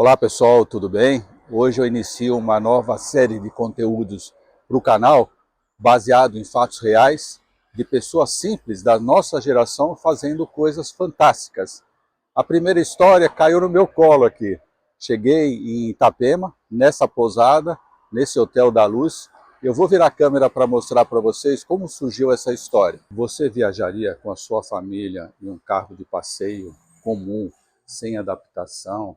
Olá pessoal, tudo bem? Hoje eu inicio uma nova série de conteúdos para o canal, baseado em fatos reais, de pessoas simples da nossa geração fazendo coisas fantásticas. A primeira história caiu no meu colo aqui. Cheguei em Itapema, nessa pousada, nesse Hotel da Luz. Eu vou virar a câmera para mostrar para vocês como surgiu essa história. Você viajaria com a sua família em um carro de passeio comum, sem adaptação,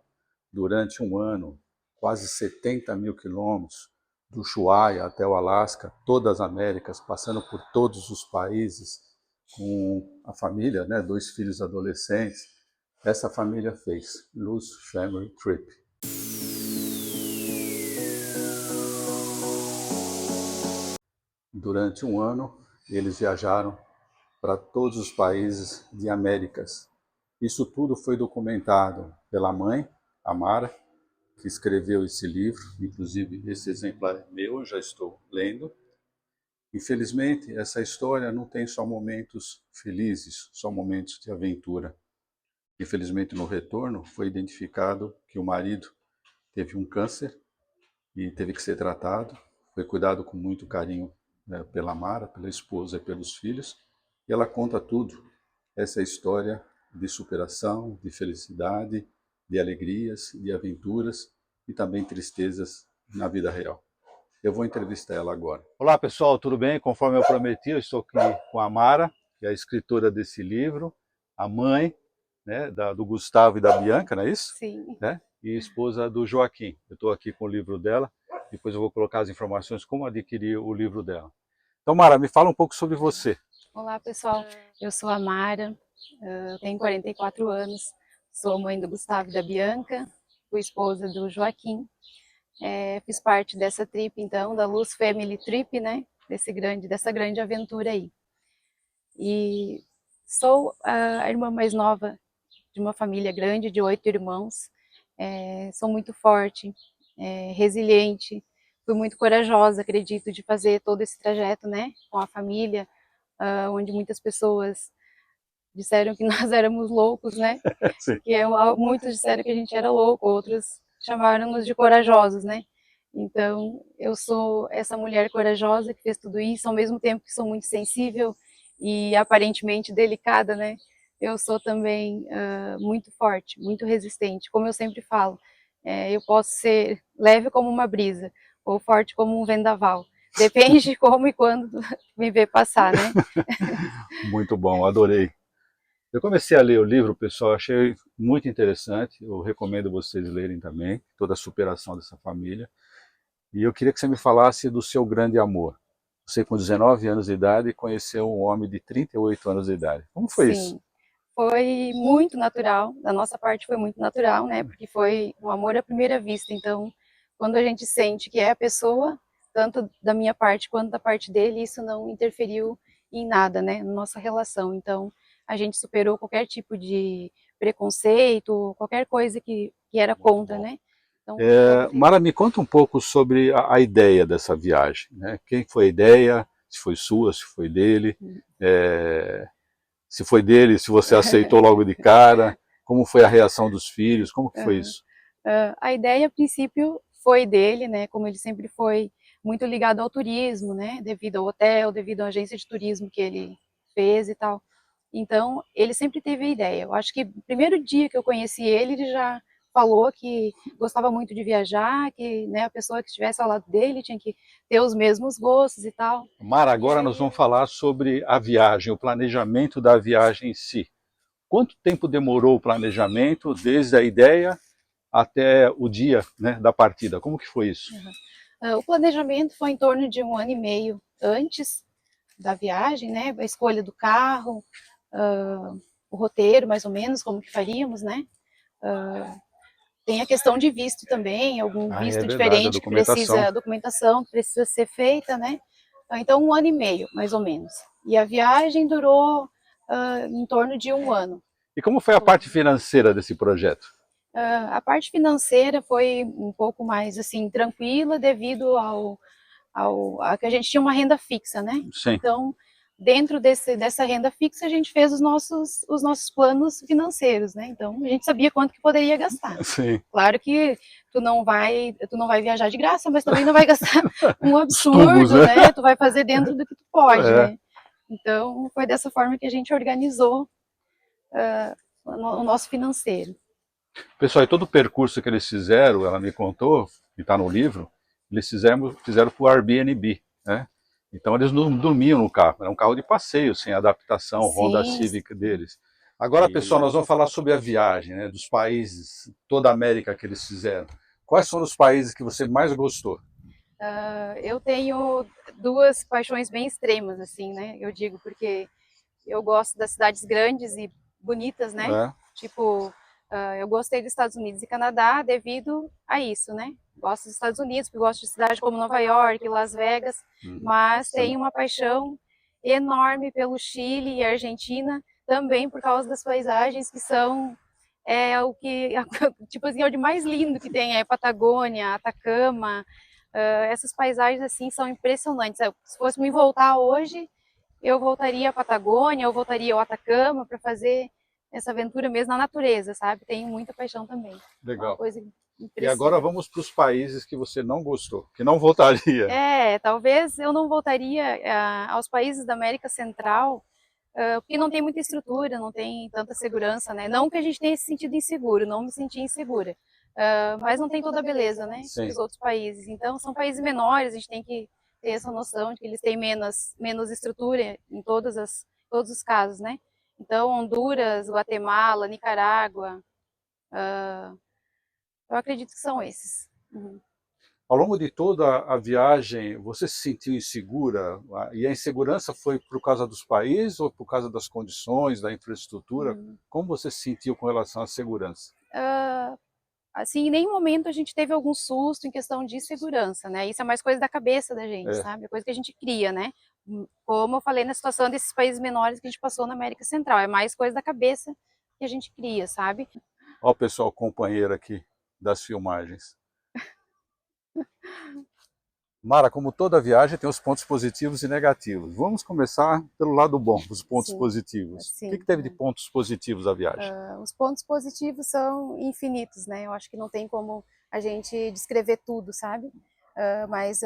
durante um ano, quase 70 mil quilômetros, do Ushuaia até o Alasca, todas as Américas, passando por todos os países, com a família, né, 2 filhos adolescentes. Essa família fez Luz Family Trip. Durante um ano, eles viajaram para todos os países de Américas. Isso tudo foi documentado pela mãe, a Mara, que escreveu esse livro, inclusive esse exemplar é meu, eu já estou lendo. Infelizmente, essa história não tem só momentos felizes, só momentos de aventura. Infelizmente, no retorno, foi identificado que o marido teve um câncer e teve que ser tratado. Foi cuidado com muito carinho, né, pela Mara, pela esposa e pelos filhos. E ela conta tudo, essa história de superação, de felicidade, de alegrias, de aventuras e também tristezas na vida real. Eu vou entrevistar ela agora. Olá pessoal, tudo bem? Conforme eu prometi, eu estou aqui com a Mara, que é a escritora desse livro, a mãe, né, do Gustavo e da Bianca, não é isso? Sim. Né? E esposa do Joaquim. Eu estou aqui com o livro dela, depois eu vou colocar as informações como adquirir o livro dela. Então Mara, me fala um pouco sobre você. Olá pessoal, eu sou a Mara, eu tenho 44 anos, sou mãe do Gustavo e da Bianca, fui esposa do Joaquim, fiz parte dessa trip então, da Luz Family Trip, né, dessa grande aventura aí. E sou a irmã mais nova de uma família grande de 8 irmãos, sou muito forte, resiliente, fui muito corajosa, acredito, de fazer todo esse trajeto, né, com a família, onde muitas pessoas disseram que nós éramos loucos, né? Muitos disseram que a gente era louco, outros chamaram-nos de corajosos, né? Então, eu sou essa mulher corajosa que fez tudo isso, ao mesmo tempo que sou muito sensível e aparentemente delicada, né? Eu sou também muito forte, muito resistente. Como eu sempre falo, eu posso ser leve como uma brisa ou forte como um vendaval. Depende de como e quando me ver passar, né? Muito bom, adorei. Eu comecei a ler o livro, pessoal, achei muito interessante, eu recomendo vocês lerem também, toda a superação dessa família. E eu queria que você me falasse do seu grande amor. Você, com 19 anos de idade, conheceu um homem de 38 anos de idade. Como foi isso? Sim, foi muito natural, da nossa parte foi muito natural, né? Porque foi um amor à primeira vista. Então, quando a gente sente que é a pessoa, tanto da minha parte quanto da parte dele, isso não interferiu em nada, né? Na nossa relação. Então, a gente superou qualquer tipo de preconceito, qualquer coisa que era Muito contra, bom. né? Então, foi Mara, feliz. me conta um pouco sobre a ideia dessa viagem, né? Quem foi a ideia, se foi sua, se foi dele, é, se foi dele, se você aceitou logo de cara, como foi a reação dos filhos, como que foi Uhum. isso? A ideia, a princípio, foi dele, né? Como ele sempre foi muito ligado ao turismo, né? Devido ao hotel, devido à agência de turismo que ele fez e tal. Então, ele sempre teve a ideia. Eu acho que no primeiro dia que eu conheci ele, ele já falou que gostava muito de viajar, que, né, a pessoa que estivesse ao lado dele tinha que ter os mesmos gostos e tal. Mara, E agora nós aí, vamos falar sobre a viagem, o planejamento da viagem em si. Quanto tempo demorou o planejamento, desde a ideia até o dia, né, da partida? Como que foi isso? o planejamento foi em torno de 1 ano e meio antes da viagem, né? A escolha do carro, o roteiro, mais ou menos, como que faríamos, né? Tem a questão de visto também, algum Ah, é visto verdade, a diferente que precisa, documentação. a documentação que precisa ser feita, né? Então, 1 ano e meio, mais ou menos. E a viagem durou em torno de 1 ano. E como foi a parte financeira desse projeto? A parte financeira foi um pouco mais assim tranquila devido a que a gente tinha uma renda fixa, né? Sim. Então dentro dessa renda fixa, a gente fez os nossos planos financeiros, né? Então, a gente sabia quanto que poderia gastar. Sim. Claro que tu não vai viajar de graça, mas também não vai gastar um absurdo, Tubos, né? né? Tu vai fazer dentro do que tu pode, né? Então, foi dessa forma que a gente organizou o nosso financeiro. Pessoal, e todo o percurso que eles fizeram, ela me contou, que está no livro, eles fizeram por Airbnb, né? Então eles não dormiam no carro, era um carro de passeio, sem adaptação, Honda Civic deles. Agora, pessoal, nós vamos falar sobre a viagem, né, dos países, toda a América que eles fizeram. Quais foram os países que você mais gostou? Eu tenho duas paixões bem extremas, assim, né? Eu digo, porque eu gosto das cidades grandes e bonitas, né? Tipo, eu gostei dos Estados Unidos e Canadá devido a isso, né? Gosto dos Estados Unidos, porque gosto de cidades como Nova York, Las Vegas, mas tenho uma paixão enorme pelo Chile e Argentina, também por causa das paisagens que são o que, tipo assim, é o de mais lindo que tem, é Patagônia, Atacama, essas paisagens assim são impressionantes. Se fosse me voltar hoje, eu voltaria à Patagônia, eu voltaria ao Atacama para fazer essa aventura mesmo na natureza, sabe? Tenho muita paixão também. Legal. Uma coisa e agora vamos para os países que você não gostou, que não voltaria. Talvez eu não voltaria aos países da América Central, porque não tem muita estrutura, não tem tanta segurança, né? Não que a gente tenha se sentido inseguro, não me senti insegura, mas não tem toda a beleza, né? Dos outros países. Então, são países menores, a gente tem que ter essa noção de que eles têm menos estrutura em todos os casos, né? Então, Honduras, Guatemala, Nicarágua, eu acredito que são esses. Ao longo de toda a viagem, você se sentiu insegura? E a insegurança foi por causa dos países ou por causa das condições, da infraestrutura? Como você se sentiu com relação à segurança? Assim, em nenhum momento a gente teve algum susto em questão de segurança, né? Isso é mais coisa da cabeça da gente, sabe? É coisa que a gente cria, né? Como eu falei na situação desses países menores que a gente passou na América Central, é mais coisa da cabeça que a gente cria, sabe? Olha o pessoal companheiro aqui das filmagens. Mara, como toda viagem tem os pontos positivos e negativos. Vamos começar pelo lado bom, os pontos positivos. O que teve de pontos positivos a viagem? Os pontos positivos são infinitos, né? Eu acho que não tem como a gente descrever tudo, sabe? Mas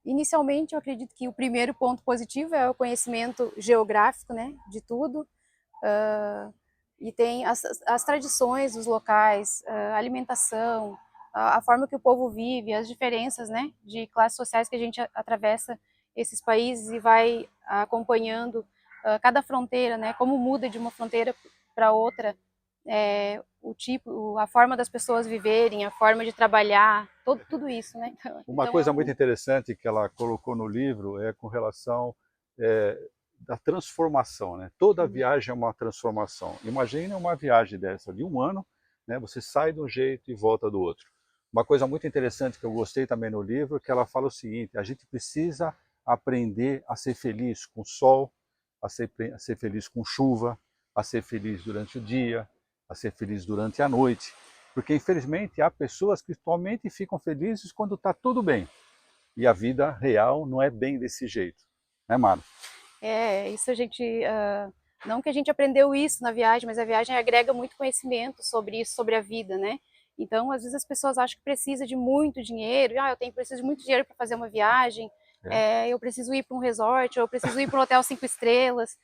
inicialmente eu acredito que o primeiro ponto positivo é o conhecimento geográfico, né? De tudo. E tem as tradições dos locais, a alimentação, a forma que o povo vive, as diferenças, né, de classes sociais que a gente atravessa esses países e vai acompanhando cada fronteira, né, como muda de uma fronteira para outra, a forma das pessoas viverem, a forma de trabalhar, tudo isso, né. Uma coisa muito interessante que ela colocou no livro é com relação da transformação, né? Toda viagem é uma transformação. Imagine uma viagem dessa de um ano, né? Você sai de um jeito e volta do outro. Uma coisa muito interessante que eu gostei também no livro é que ela fala o seguinte: a gente precisa aprender a ser feliz com sol, a ser feliz com chuva, a ser feliz durante o dia, a ser feliz durante a noite, porque infelizmente há pessoas que somente ficam felizes quando está tudo bem, e a vida real não é bem desse jeito, né, Mara? Isso a gente, não que a gente aprendeu isso na viagem, mas a viagem agrega muito conhecimento sobre isso, sobre a vida, né? Então, às vezes as pessoas acham que precisa de muito dinheiro, preciso de muito dinheiro para fazer uma viagem, eu preciso ir para um resort, ou eu preciso ir para um hotel 5 estrelas.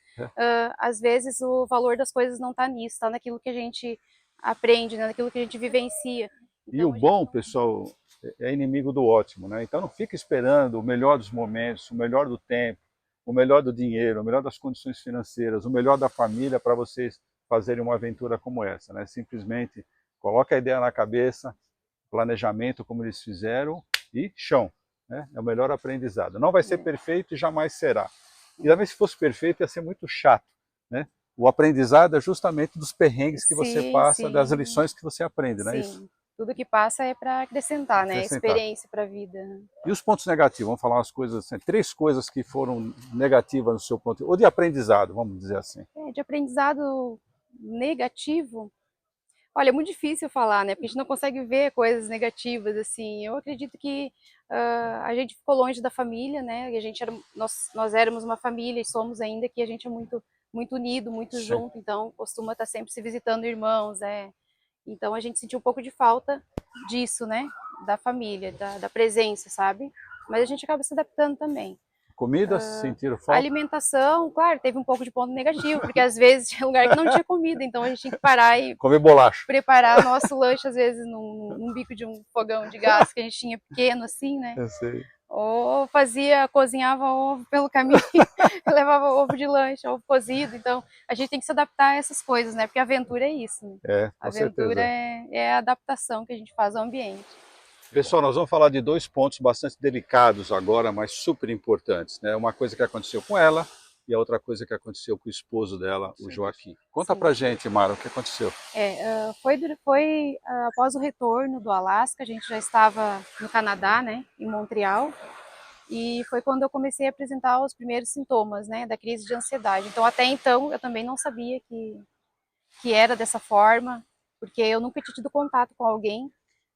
Às vezes o valor das coisas não está nisso, está naquilo que a gente aprende, né? Naquilo que a gente vivencia. Então, e o bom, pessoal, é inimigo do ótimo, né? Então não fica esperando o melhor dos momentos, o melhor do tempo, o melhor do dinheiro, o melhor das condições financeiras, o melhor da família para vocês fazerem uma aventura como essa, né? Simplesmente coloca a ideia na cabeça, planejamento como eles fizeram e chão, né? É o melhor aprendizado. Não vai ser perfeito e jamais será. E também se fosse perfeito ia ser muito chato, né? O aprendizado é justamente dos perrengues que você passa, das lições que você aprende, não é isso? Tudo que passa é para acrescentar, né? Experiência para a vida. E os pontos negativos? Vamos falar umas coisas assim, 3 coisas que foram negativas no seu ponto, ou de aprendizado, vamos dizer assim. De aprendizado negativo, Olha, é muito difícil falar, né? Porque a gente não consegue ver coisas negativas, assim. Eu acredito que a gente ficou longe da família, né? E a gente era, nós éramos uma família e somos ainda que a gente é muito unido, muito Sim. junto. Então, costuma estar sempre se visitando irmãos, Então, a gente sentiu um pouco de falta disso, né? Da família, da presença, sabe? Mas a gente acaba se adaptando também. Comidas, sentiram A falta? alimentação, claro, teve um pouco de ponto negativo, porque às vezes tinha lugar que não tinha comida, então a gente tinha que parar e Comer bolacha. preparar nosso lanche, às vezes, num bico de um fogão de gás que a gente tinha pequeno, assim, né? Eu sei. Ou cozinhava ovo pelo caminho, levava ovo de lanche, ovo cozido. Então, a gente tem que se adaptar a essas coisas, né? Porque a aventura é isso, né? É, A com aventura certeza. é a adaptação que a gente faz ao ambiente. Pessoal, nós vamos falar de dois pontos bastante delicados agora, mas super importantes, né? Uma coisa que aconteceu com ela e a outra coisa que aconteceu com o esposo dela, o Joaquim. Conta Sim. pra gente, Mara, o que aconteceu? Foi após o retorno do Alasca, a gente já estava no Canadá, né? Em Montreal. E foi quando eu comecei a apresentar os primeiros sintomas, né, da crise de ansiedade. Então, até então, eu também não sabia que era dessa forma, porque eu nunca tinha tido contato com alguém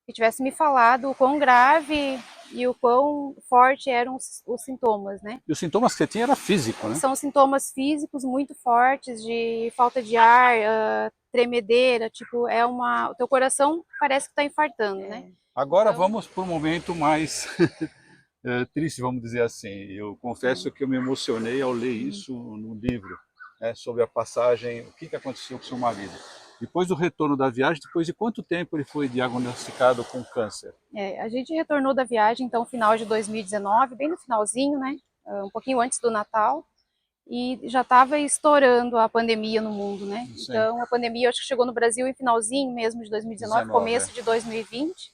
que tivesse me falado o quão grave e o quão forte eram os sintomas, né? E os sintomas que você tinha era físico, né? São sintomas físicos muito fortes, de falta de ar, tremedeira, tipo, o teu coração parece que está infartando, né? Agora Então, vamos para um momento mais triste, vamos dizer assim. Eu confesso que eu me emocionei ao ler isso no livro, né, sobre a passagem, o que aconteceu com seu marido. Depois do retorno da viagem, depois de quanto tempo ele foi diagnosticado com câncer? a gente retornou da viagem, então, final de 2019, bem no finalzinho, né? Um pouquinho antes do Natal, e já estava estourando a pandemia no mundo, né? Sim, Então, a pandemia acho que chegou no Brasil em finalzinho mesmo de 2019, 19, começo de 2020.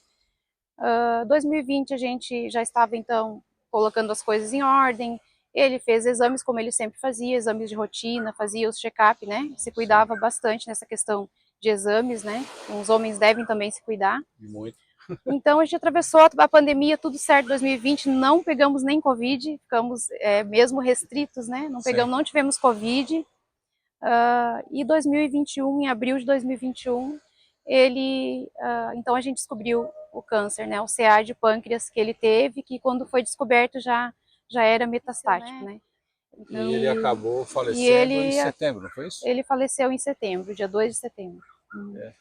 2020 a gente já estava, então, colocando as coisas em ordem. Ele fez exames como ele sempre fazia, exames de rotina, fazia os check-up, né? Se cuidava bastante nessa questão de exames, né? Os homens devem também se cuidar. muito. Então a gente atravessou a pandemia, tudo certo, 2020, não pegamos nem Covid, ficamos mesmo restritos, né? Não Sim. pegamos, não tivemos Covid. E 2021, em abril de 2021, então a gente descobriu o câncer, né? O CA de pâncreas que ele teve, que quando foi descoberto já era metastático, né? Então, e ele acabou E falecendo em setembro, não foi isso? ele faleceu em setembro, dia 2 de setembro. É.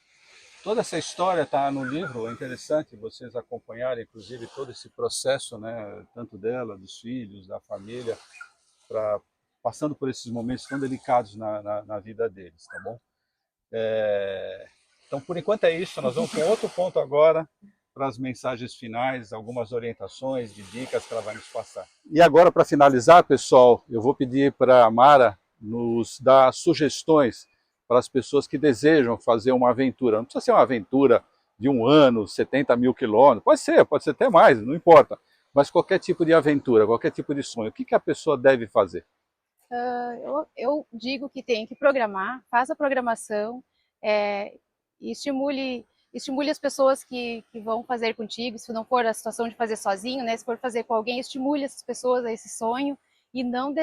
Toda essa história está no livro, é interessante vocês acompanharem, inclusive, todo esse processo, né, tanto dela, dos filhos, da família, passando por esses momentos tão delicados na vida deles, tá bom? Então, por enquanto é isso, nós vamos para outro ponto agora, para as mensagens finais, algumas orientações de dicas que ela vai nos passar. E agora, para finalizar, pessoal, eu vou pedir para a Mara nos dar sugestões para as pessoas que desejam fazer uma aventura. Não precisa ser uma aventura de 1 ano, 70 mil quilômetros, pode ser até mais, não importa. Mas qualquer tipo de aventura, qualquer tipo de sonho, o que a pessoa deve fazer? Eu digo que tem que programar, faça a programação, e estimule as pessoas que vão fazer contigo, se não for a situação de fazer sozinho, né? Se for fazer com alguém, estimule essas pessoas a esse sonho e não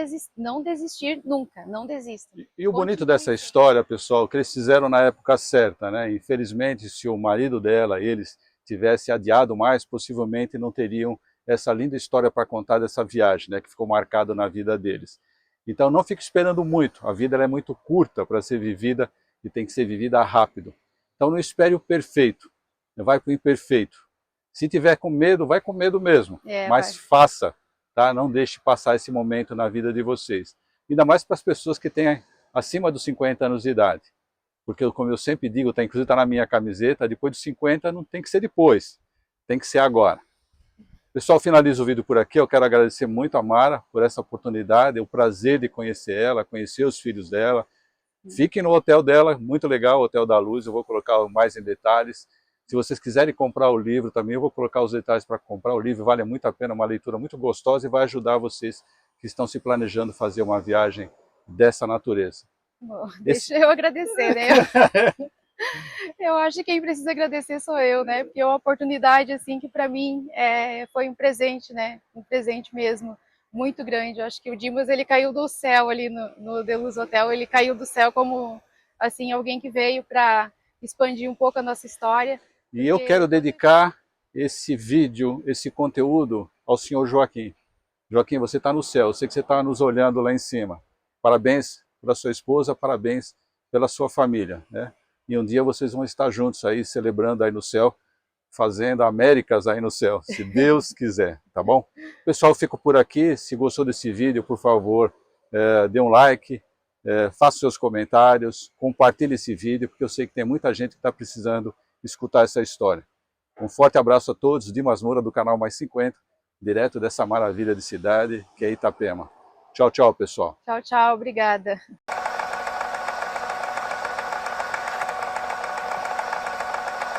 desistir nunca, não desista. E o bonito dessa história, pessoal, que eles fizeram na época certa, né? Infelizmente, se o marido dela, eles, tivesse adiado mais, possivelmente não teriam essa linda história para contar dessa viagem, né? Que ficou marcada na vida deles. Então não fique esperando muito, a vida ela é muito curta para ser vivida e tem que ser vivida rápido. Então não espere o perfeito, vai para o imperfeito. Se tiver com medo, vai com medo mesmo, mas faça, tá? Não deixe passar esse momento na vida de vocês. Ainda mais para as pessoas que têm acima dos 50 anos de idade. Porque, como eu sempre digo, inclusive está na minha camiseta, depois dos 50 não tem que ser depois, tem que ser agora. Pessoal, finalizo o vídeo por aqui. Eu quero agradecer muito a Mara por essa oportunidade, o prazer de conhecer ela, conhecer os filhos dela. Fiquem no hotel dela, muito legal, o Hotel da Luz, eu vou colocar mais em detalhes. Se vocês quiserem comprar o livro também, eu vou colocar os detalhes para comprar o livro, vale muito a pena, uma leitura muito gostosa e vai ajudar vocês que estão se planejando fazer uma viagem dessa natureza. Bom, deixa eu agradecer, né? Eu acho que quem precisa agradecer sou eu, né? Porque é uma oportunidade, assim, que para mim foi um presente, né? Um presente mesmo, muito grande. Eu acho que o Dimas, ele caiu do céu ali no The Luz Hotel, ele caiu do céu como, assim, alguém que veio para expandir um pouco a nossa história. E eu quero dedicar esse vídeo, esse conteúdo ao senhor Joaquim. Joaquim, você está no céu, eu sei que você está nos olhando lá em cima. Parabéns pela sua esposa, parabéns pela sua família, né? E um dia vocês vão estar juntos aí, celebrando aí no céu, fazendo Américas aí no céu, se Deus quiser, tá bom? Pessoal, fico por aqui. Se gostou desse vídeo, por favor, dê um like, faça seus comentários, compartilhe esse vídeo, porque eu sei que tem muita gente que está precisando escutar essa história. Um forte abraço a todos, Dimas Moura do canal Mais 50, direto dessa maravilha de cidade que é Itapema. Tchau, tchau, pessoal. Tchau, tchau, obrigada.